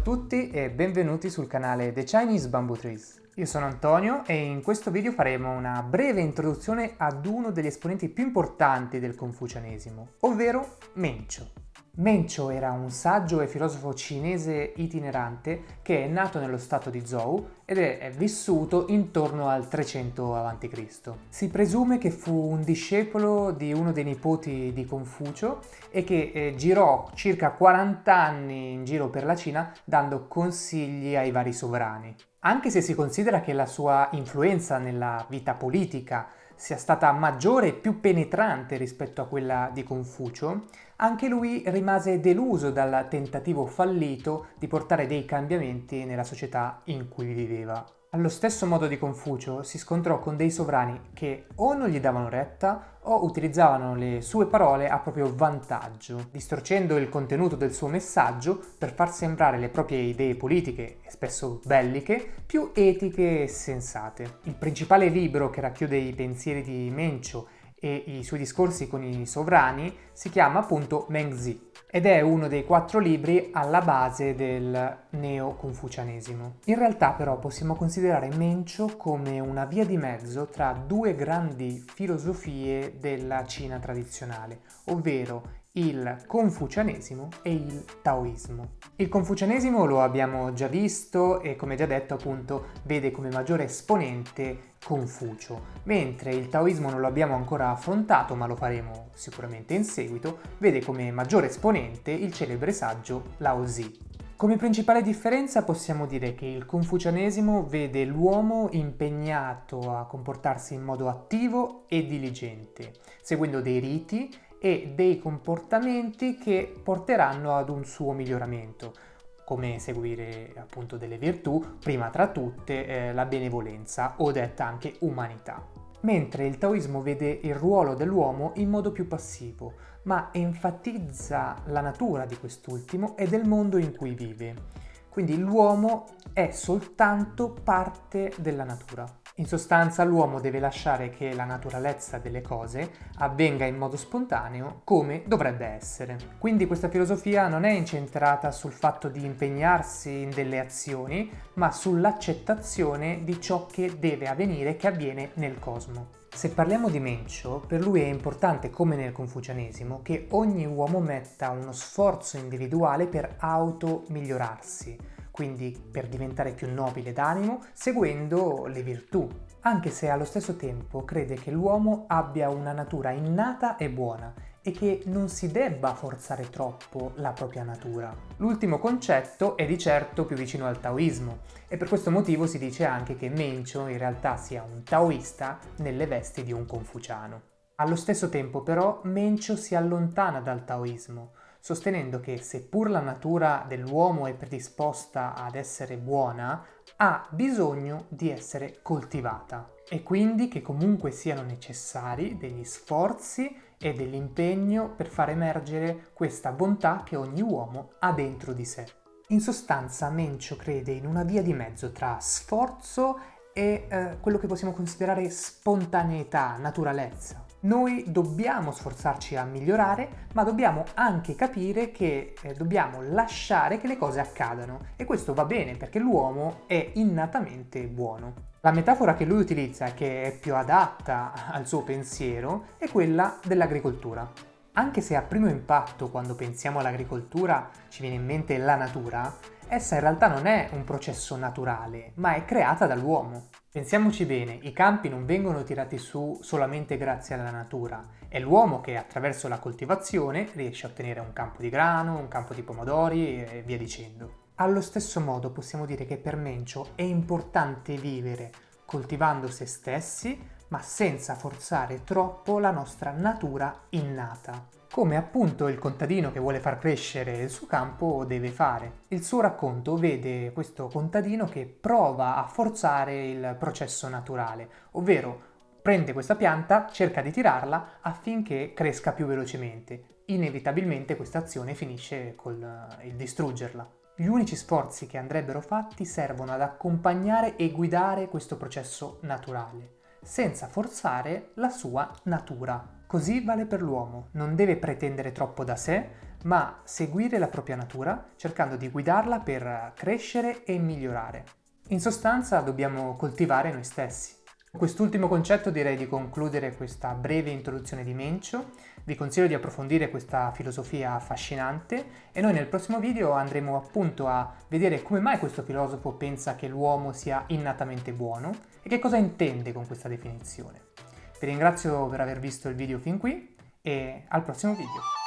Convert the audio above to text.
tutti e benvenuti sul canale The Chinese Bamboo Trees. Io sono Antonio e in questo video faremo una breve introduzione ad uno degli esponenti più importanti del confucianesimo, ovvero Mencio. Mencio era un saggio e filosofo cinese itinerante che è nato nello stato di Zhou ed è vissuto intorno al 300 a.C. Si presume che fu un discepolo di uno dei nipoti di Confucio e che girò circa 40 anni in giro per la Cina dando consigli ai vari sovrani. Anche se si considera che la sua influenza nella vita politica sia stata maggiore e più penetrante rispetto a quella di Confucio, anche lui rimase deluso dal tentativo fallito di portare dei cambiamenti nella società in cui viveva. Allo stesso modo di Confucio si scontrò con dei sovrani che o non gli davano retta o utilizzavano le sue parole a proprio vantaggio, distorcendo il contenuto del suo messaggio per far sembrare le proprie idee politiche, e spesso belliche, più etiche e sensate. Il principale libro che racchiude i pensieri di Mencio e i suoi discorsi con i sovrani si chiama appunto Mengzi ed è uno dei 4 libri alla base del neo-confucianesimo. In realtà però possiamo considerare Mencio come una via di mezzo tra due grandi filosofie della Cina tradizionale, ovvero il confucianesimo e il taoismo. Il confucianesimo lo abbiamo già visto e come già detto appunto vede come maggiore esponente Confucio, mentre il taoismo non lo abbiamo ancora affrontato ma lo faremo sicuramente in seguito, vede come maggiore esponente il celebre saggio Lao Zi. Come principale differenza possiamo dire che il confucianesimo vede l'uomo impegnato a comportarsi in modo attivo e diligente, seguendo dei riti e dei comportamenti che porteranno ad un suo miglioramento, come seguire appunto delle virtù, prima tra tutte la benevolenza o detta anche umanità. Mentre il taoismo vede il ruolo dell'uomo in modo più passivo, ma enfatizza la natura di quest'ultimo e del mondo in cui vive. Quindi l'uomo è soltanto parte della natura. In sostanza l'uomo deve lasciare che la naturalezza delle cose avvenga in modo spontaneo come dovrebbe essere. Quindi questa filosofia non è incentrata sul fatto di impegnarsi in delle azioni, ma sull'accettazione di ciò che deve avvenire e che avviene nel cosmo. Se parliamo di Mencio, per lui è importante, come nel confucianesimo, che ogni uomo metta uno sforzo individuale per auto-migliorarsi, quindi per diventare più nobile d'animo, seguendo le virtù, anche se allo stesso tempo crede che l'uomo abbia una natura innata e buona e che non si debba forzare troppo la propria natura. L'ultimo concetto è di certo più vicino al taoismo e per questo motivo si dice anche che Mencio in realtà sia un taoista nelle vesti di un confuciano. Allo stesso tempo però Mencio si allontana dal taoismo, sostenendo che seppur la natura dell'uomo è predisposta ad essere buona, ha bisogno di essere coltivata e quindi che comunque siano necessari degli sforzi e dell'impegno per far emergere questa bontà che ogni uomo ha dentro di sé. In sostanza Mencio crede in una via di mezzo tra sforzo e quello che possiamo considerare spontaneità, naturalezza. Noi dobbiamo sforzarci a migliorare, ma dobbiamo anche capire che dobbiamo lasciare che le cose accadano e questo va bene perché l'uomo è innatamente buono. La metafora che lui utilizza, che è più adatta al suo pensiero, è quella dell'agricoltura. Anche se a primo impatto, quando pensiamo all'agricoltura, ci viene in mente la natura, essa in realtà non è un processo naturale, ma è creata dall'uomo. Pensiamoci bene, i campi non vengono tirati su solamente grazie alla natura, è l'uomo che attraverso la coltivazione riesce a ottenere un campo di grano, un campo di pomodori e via dicendo. Allo stesso modo possiamo dire che per Mencio è importante vivere coltivando se stessi, ma senza forzare troppo la nostra natura innata, come appunto il contadino che vuole far crescere il suo campo deve fare. Il suo racconto vede questo contadino che prova a forzare il processo naturale, ovvero prende questa pianta, cerca di tirarla affinché cresca più velocemente. Inevitabilmente questa azione finisce col il distruggerla. Gli unici sforzi che andrebbero fatti servono ad accompagnare e guidare questo processo naturale, senza forzare la sua natura. Così vale per l'uomo, non deve pretendere troppo da sé, ma seguire la propria natura, cercando di guidarla per crescere e migliorare. In sostanza dobbiamo coltivare noi stessi. Con quest'ultimo concetto direi di concludere questa breve introduzione di Mencio. Vi consiglio di approfondire questa filosofia affascinante e noi nel prossimo video andremo appunto a vedere come mai questo filosofo pensa che l'uomo sia innatamente buono e che cosa intende con questa definizione. Vi ringrazio per aver visto il video fin qui e al prossimo video.